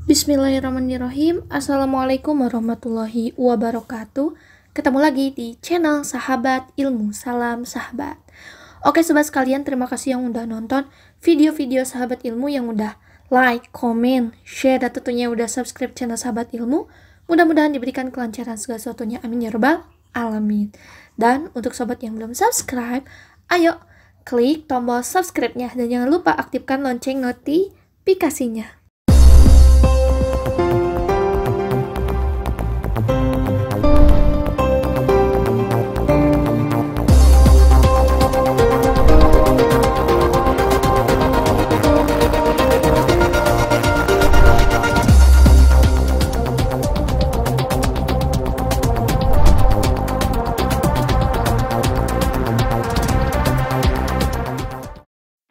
Bismillahirrahmanirrahim. Assalamualaikum warahmatullahi wabarakatuh. Ketemu lagi di channel Sahabat Ilmu. Salam sahabat. Oke sobat sekalian, terima kasih yang udah nonton video-video Sahabat Ilmu, yang udah like, komen, share, dan tentunya udah subscribe channel Sahabat Ilmu. Mudah-mudahan diberikan kelancaran segala sesuatunya, amin ya rabbal alamin. Dan untuk sobat yang belum subscribe, ayo klik tombol subscribe-nya dan jangan lupa aktifkan lonceng notifikasinya.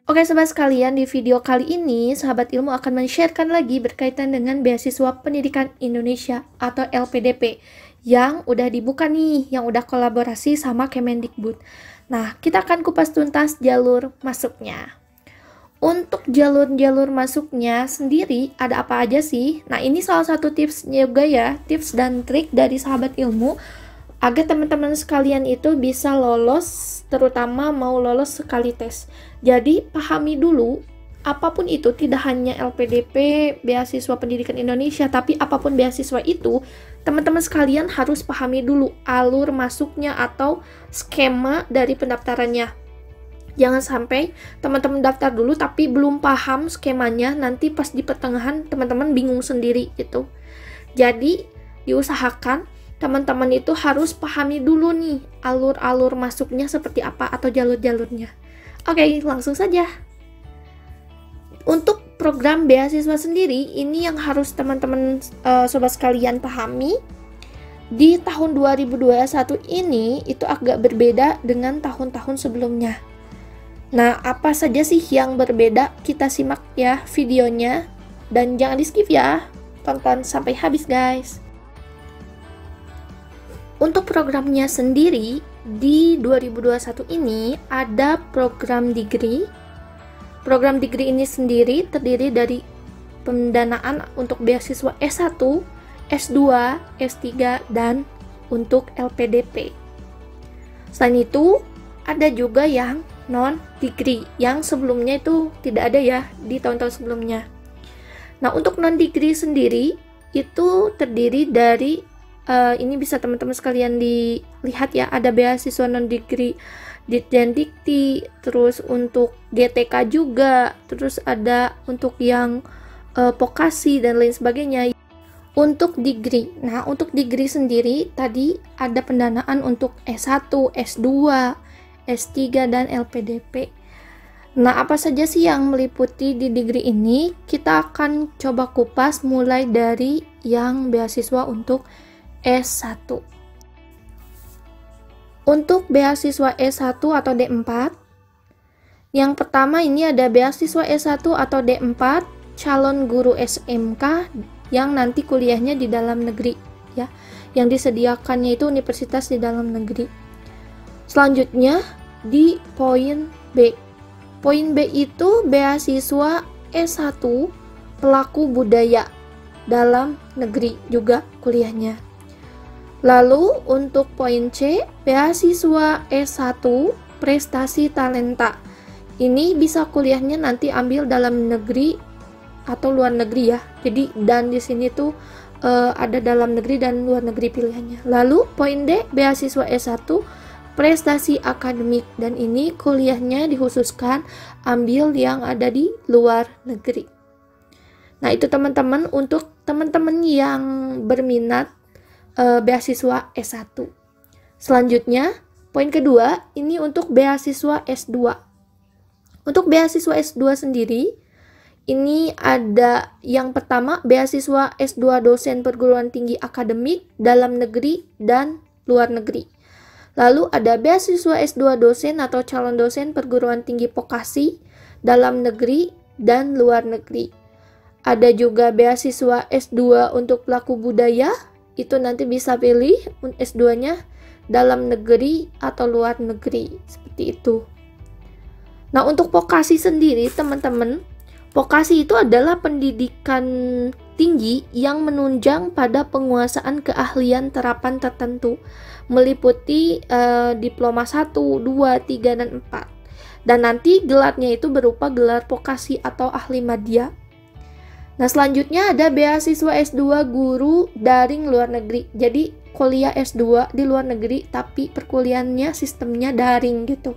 Oke sobat sekalian, di video kali ini Sahabat Ilmu akan men-sharekan lagi berkaitan dengan beasiswa pendidikan Indonesia atau LPDP yang udah dibuka nih, yang udah kolaborasi sama Kemendikbud. Nah, kita akan kupas tuntas jalur masuknya. Untuk jalur-jalur masuknya sendiri ada apa aja sih? Nah, ini salah satu tips juga ya, tips dan trik dari Sahabat Ilmu agar teman-teman sekalian itu bisa lolos, terutama mau lolos sekali tes. Jadi pahami dulu, apapun itu, tidak hanya LPDP, beasiswa pendidikan Indonesia, tapi apapun beasiswa itu, teman-teman sekalian harus pahami dulu alur masuknya atau skema dari pendaftarannya. Jangan sampai teman-teman daftar dulu tapi belum paham skemanya, nanti pas di pertengahan teman-teman bingung sendiri gitu. Jadi diusahakan teman-teman itu harus pahami dulu nih alur-alur masuknya seperti apa atau jalur-jalurnya. Oke, langsung saja. Untuk program beasiswa sendiri, ini yang harus teman-teman sobat sekalian pahami. Di tahun 2021 ini itu agak berbeda dengan tahun-tahun sebelumnya. Nah, apa saja sih yang berbeda? Kita simak ya videonya dan jangan di-skip ya. Tonton sampai habis guys. Untuk programnya sendiri, di 2021 ini ada program degree. Program degree ini sendiri terdiri dari pendanaan untuk beasiswa S1, S2, S3, dan untuk LPDP. Selain itu, ada juga yang non-degree, yang sebelumnya itu tidak ada ya di tahun-tahun sebelumnya. Nah, untuk non-degree sendiri, itu terdiri dari ini bisa teman-teman sekalian dilihat ya, ada beasiswa non-degree Ditjen Dikti, terus untuk GTK juga, terus ada untuk yang vokasi dan lain sebagainya. Untuk degree, nah untuk degree sendiri tadi ada pendanaan untuk S1, S2, S3, dan LPDP. Nah, apa saja sih yang meliputi di degree ini? Kita akan coba kupas mulai dari yang beasiswa untuk S1. Untuk beasiswa S1 atau D4, yang pertama ini ada beasiswa S1 atau D4 calon guru SMK yang nanti kuliahnya di dalam negeri ya, yang disediakannya itu universitas di dalam negeri. Selanjutnya di poin B. Poin B itu beasiswa S1 pelaku budaya dalam negeri juga kuliahnya. Lalu untuk poin C, beasiswa S1 prestasi talenta. Ini bisa kuliahnya nanti ambil dalam negeri atau luar negeri ya. Jadi dan di sini tuh ada dalam negeri dan luar negeri pilihannya. Lalu poin D, beasiswa S1 prestasi akademik, dan ini kuliahnya dikhususkan ambil yang ada di luar negeri. Nah, itu teman-teman untuk teman-teman yang berminat beasiswa S1. Selanjutnya, poin kedua, ini untuk beasiswa S2. Untuk beasiswa S2 sendiri, ini ada yang pertama, beasiswa S2 dosen perguruan tinggi akademik dalam negeri dan luar negeri. Lalu ada beasiswa S2 dosen atau calon dosen perguruan tinggi vokasi dalam negeri dan luar negeri. Ada juga beasiswa S2 untuk pelaku budaya, itu nanti bisa pilih S2-nya dalam negeri atau luar negeri, seperti itu. Nah, untuk vokasi sendiri teman-teman, Vokasi itu adalah pendidikan tinggi yang menunjang pada penguasaan keahlian terapan tertentu, meliputi diploma 1, 2, 3, dan 4. Dan nanti gelarnya itu berupa gelar vokasi atau ahli madya. Nah, selanjutnya ada beasiswa S2 guru daring luar negeri. Jadi, kuliah S2 di luar negeri, tapi perkuliahannya sistemnya daring gitu.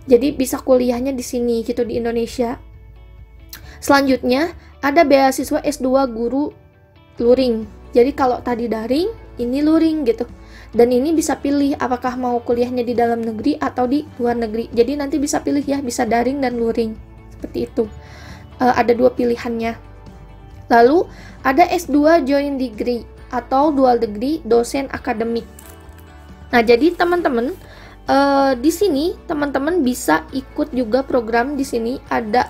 Jadi, bisa kuliahnya di sini gitu, di Indonesia. Selanjutnya, ada beasiswa S2 guru luring. Jadi, kalau tadi daring, ini luring gitu. Dan ini bisa pilih apakah mau kuliahnya di dalam negeri atau di luar negeri. Jadi, nanti bisa pilih ya, bisa daring dan luring. Seperti itu. Ada dua pilihannya. Lalu ada S2 Joint Degree atau Dual Degree dosen akademik. Nah, jadi teman-teman di sini teman-teman bisa ikut juga program di sini ada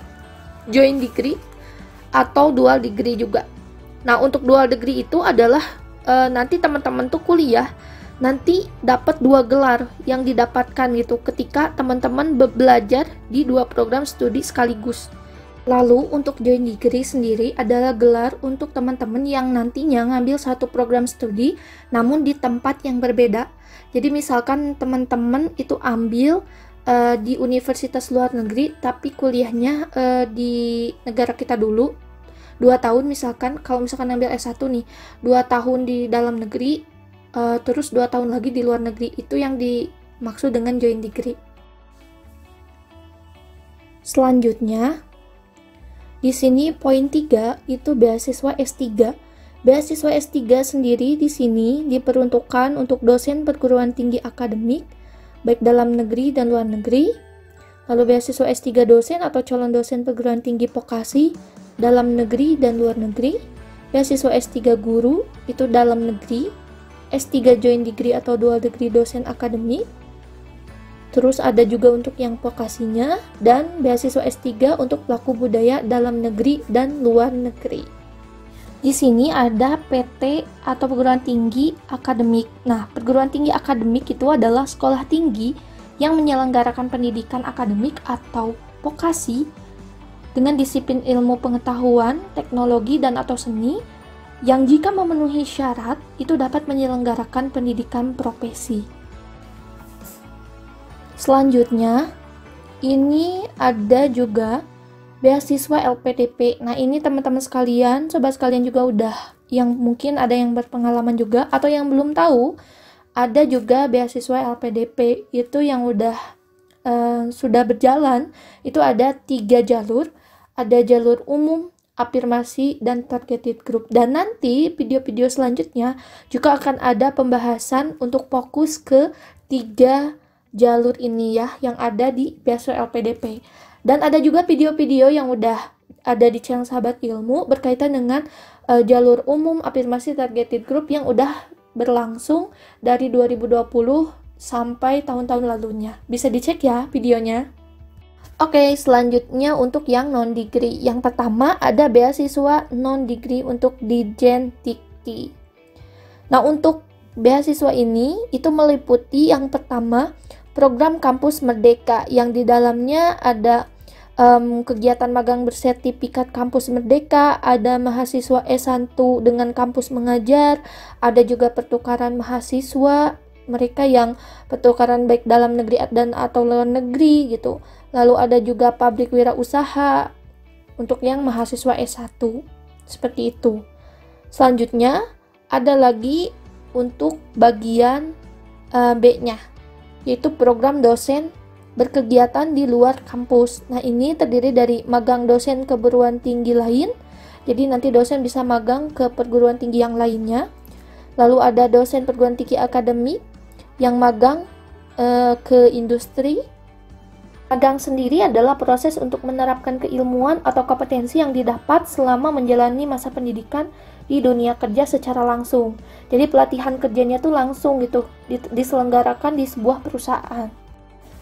Joint Degree atau Dual Degree juga. Nah, untuk Dual Degree itu adalah nanti teman-teman tuh kuliah nanti dapat 2 gelar yang didapatkan gitu ketika teman-teman belajar di 2 program studi sekaligus. Lalu untuk joint degree sendiri adalah gelar untuk teman-teman yang nantinya ngambil satu program studi namun di tempat yang berbeda. Jadi misalkan teman-teman itu ambil di universitas luar negeri tapi kuliahnya di negara kita dulu 2 tahun misalkan, kalau misalkan ambil S1 nih 2 tahun di dalam negeri terus 2 tahun lagi di luar negeri, itu yang dimaksud dengan joint degree. Selanjutnya di sini poin 3 itu beasiswa S3. Beasiswa S3 sendiri di sini diperuntukkan untuk dosen perguruan tinggi akademik baik dalam negeri dan luar negeri. Lalu beasiswa S3 dosen atau calon dosen perguruan tinggi vokasi dalam negeri dan luar negeri. Beasiswa S3 guru itu dalam negeri. S3 joint degree atau dual degree dosen akademik. Terus ada juga untuk yang vokasinya, dan beasiswa S3 untuk pelaku budaya dalam negeri dan luar negeri. Di sini ada PT atau perguruan tinggi akademik. Nah, perguruan tinggi akademik itu adalah sekolah tinggi yang menyelenggarakan pendidikan akademik atau vokasi dengan disiplin ilmu pengetahuan, teknologi, dan atau seni yang jika memenuhi syarat itu dapat menyelenggarakan pendidikan profesi. Selanjutnya, ini ada juga beasiswa LPDP. Nah, ini teman-teman sekalian, sobat sekalian juga udah, yang mungkin ada yang berpengalaman juga, atau yang belum tahu, ada juga beasiswa LPDP, itu yang udah sudah berjalan, itu ada 3 jalur, ada jalur umum, afirmasi, dan targeted group. Dan nanti video-video selanjutnya juga akan ada pembahasan untuk fokus ke 3 jalur ini ya yang ada di beasiswa LPDP. Dan ada juga video-video yang udah ada di channel Sahabat Ilmu berkaitan dengan jalur umum, afirmasi, targeted group yang udah berlangsung dari 2020 sampai tahun-tahun lalunya. Bisa dicek ya videonya. Oke, selanjutnya untuk yang non-degree. Yang pertama ada beasiswa non-degree untuk Dijen Dikti. Nah, untuk beasiswa ini itu meliputi yang pertama program Kampus Merdeka yang di dalamnya ada kegiatan magang bersertifikat Kampus Merdeka, ada mahasiswa S1 dengan kampus mengajar, ada juga pertukaran mahasiswa, mereka yang pertukaran baik dalam negeri dan atau luar negeri gitu. Lalu ada juga pabrik wirausaha untuk yang mahasiswa S1, seperti itu. Selanjutnya ada lagi untuk bagian B-nya, yaitu program dosen berkegiatan di luar kampus. Nah, ini terdiri dari magang dosen ke perguruan tinggi lain, jadi nanti dosen bisa magang ke perguruan tinggi yang lainnya. Lalu ada dosen perguruan tinggi akademik yang magang ke industri. Magang sendiri adalah proses untuk menerapkan keilmuan atau kompetensi yang didapat selama menjalani masa pendidikan di dunia kerja secara langsung. Jadi pelatihan kerjanya tuh langsung gitu, diselenggarakan di sebuah perusahaan.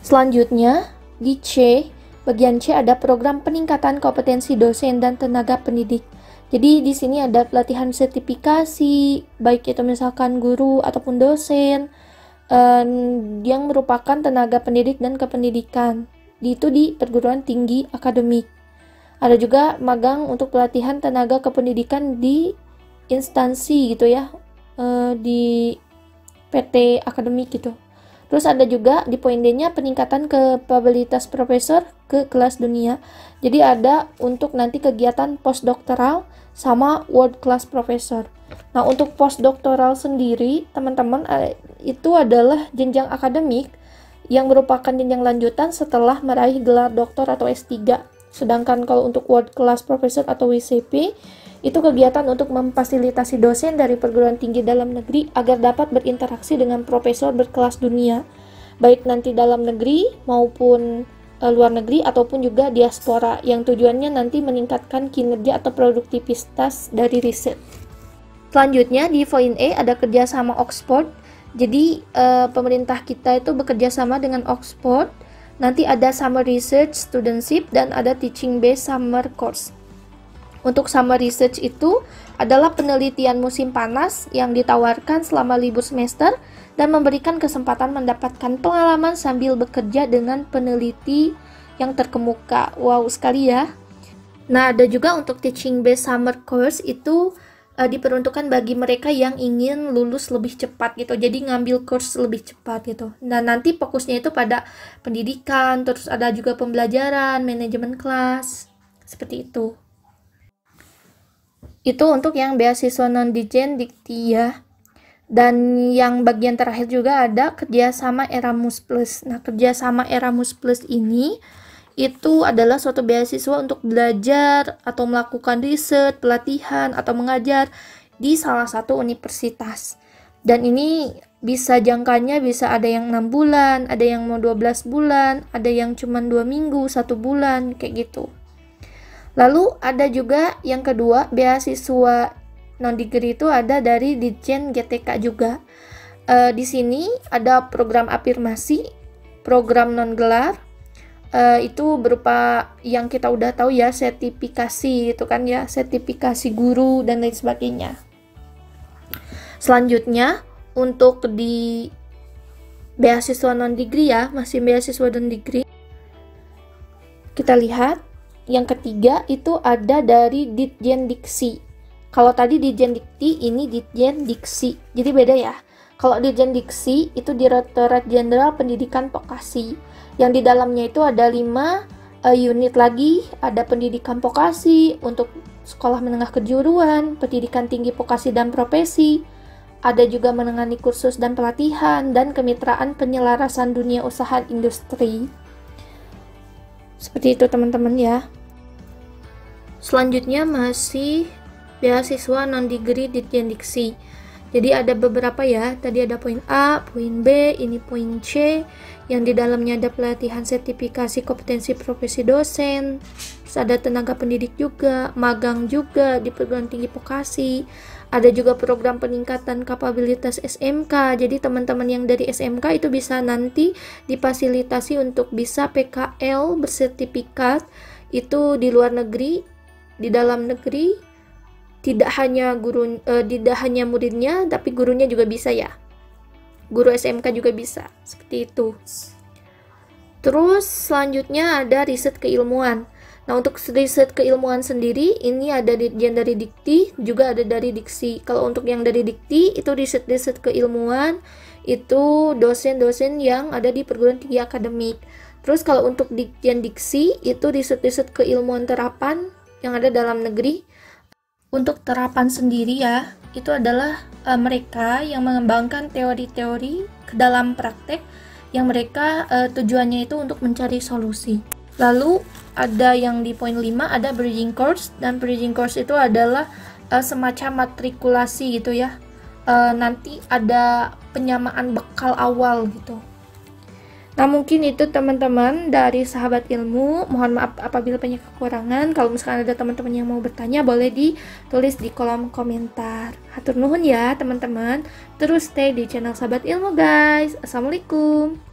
Selanjutnya, di C, bagian C ada program peningkatan kompetensi dosen dan tenaga pendidik. Jadi di sini ada pelatihan sertifikasi, baik itu misalkan guru ataupun dosen, yang merupakan tenaga pendidik dan kependidikan. Itu di perguruan tinggi akademik. Ada juga magang untuk pelatihan tenaga kependidikan di instansi gitu ya, di PT akademik gitu. Terus ada juga di poin D-nya peningkatan kapabilitas profesor ke kelas dunia. Jadi ada untuk nanti kegiatan postdoktoral sama world class professor. Nah, untuk postdoktoral sendiri, teman-teman, itu adalah jenjang akademik yang merupakan jenjang lanjutan setelah meraih gelar doktor atau S3. Sedangkan kalau untuk world class professor atau WCP, itu kegiatan untuk memfasilitasi dosen dari perguruan tinggi dalam negeri agar dapat berinteraksi dengan profesor berkelas dunia, baik nanti dalam negeri maupun luar negeri ataupun juga diaspora, yang tujuannya nanti meningkatkan kinerja atau produktivitas dari riset. Selanjutnya di poin E ada kerjasama Oxford. Jadi pemerintah kita itu bekerja sama dengan Oxford. Nanti ada summer research studentship dan ada teaching based summer course. Untuk summer research itu adalah penelitian musim panas yang ditawarkan selama libur semester dan memberikan kesempatan mendapatkan pengalaman sambil bekerja dengan peneliti yang terkemuka. Wow sekali ya. Nah, ada juga untuk teaching based summer course itu diperuntukkan bagi mereka yang ingin lulus lebih cepat gitu. Jadi ngambil course lebih cepat gitu. Dan nanti fokusnya itu pada pendidikan, terus ada juga pembelajaran, manajemen kelas. Seperti itu. Itu untuk yang beasiswa non-Dijen Dikti ya. Dan yang bagian terakhir juga ada kerjasama Erasmus Plus. Nah, kerjasama Erasmus Plus ini itu adalah suatu beasiswa untuk belajar atau melakukan riset, pelatihan, atau mengajar di salah satu universitas. Dan ini bisa jangkanya bisa ada yang 6 bulan, ada yang mau 12 bulan, ada yang cuma 2 minggu, 1 bulan, kayak gitu. Lalu ada juga yang kedua, beasiswa non-degree itu ada dari Ditjen GTK juga. Di sini ada program afirmasi, program non-gelar, itu berupa yang kita udah tahu ya, sertifikasi itu kan ya, sertifikasi guru dan lain sebagainya. Selanjutnya untuk di beasiswa non-degree ya, masih beasiswa non-degree, kita lihat yang ketiga itu ada dari Ditjen Diksi. Kalau tadi Ditjen Dikti, ini Ditjen Diksi. Jadi beda ya. Kalau Ditjen Diksi itu Direktorat Jenderal Pendidikan Vokasi. Yang di dalamnya itu ada 5 unit lagi. Ada pendidikan vokasi untuk sekolah menengah kejuruan, pendidikan tinggi vokasi dan profesi. Ada juga menangani kursus dan pelatihan, dan kemitraan penyelarasan dunia usaha industri. Seperti itu teman-teman ya. Selanjutnya masih beasiswa non-degree Ditjen Diksi. Jadi ada beberapa ya, tadi ada poin A, poin B, ini poin C, yang di dalamnya ada pelatihan sertifikasi kompetensi profesi dosen, terus ada tenaga pendidik juga, magang juga di perguruan tinggi vokasi, ada juga program peningkatan kapabilitas SMK. Jadi teman-teman yang dari SMK itu bisa nanti difasilitasi untuk bisa PKL bersertifikat itu di luar negeri, di dalam negeri. Tidak hanya muridnya, tapi gurunya juga bisa ya. Guru SMK juga bisa, seperti itu. Terus selanjutnya ada riset keilmuan. Nah, untuk riset keilmuan sendiri, ini ada yang dari Dikti, juga ada dari Diksi. Kalau untuk yang dari Dikti, itu riset-riset keilmuan, itu dosen-dosen yang ada di perguruan tinggi akademik. Terus kalau untuk Ditjen Diksi, itu riset-riset keilmuan terapan yang ada dalam negeri. Untuk terapan sendiri ya, itu adalah mereka yang mengembangkan teori-teori ke dalam praktek yang mereka tujuannya itu untuk mencari solusi. Lalu ada yang di poin 5 ada bridging course, dan bridging course itu adalah semacam matrikulasi gitu ya. Nanti ada penyamaan bekal awal gitu. Nah, mungkin itu teman-teman dari Sahabat Ilmu. Mohon maaf apabila banyak kekurangan. Kalau misalkan ada teman-teman yang mau bertanya, boleh ditulis di kolom komentar. Hatur nuhun ya teman-teman. Terus stay di channel Sahabat Ilmu guys. Assalamualaikum.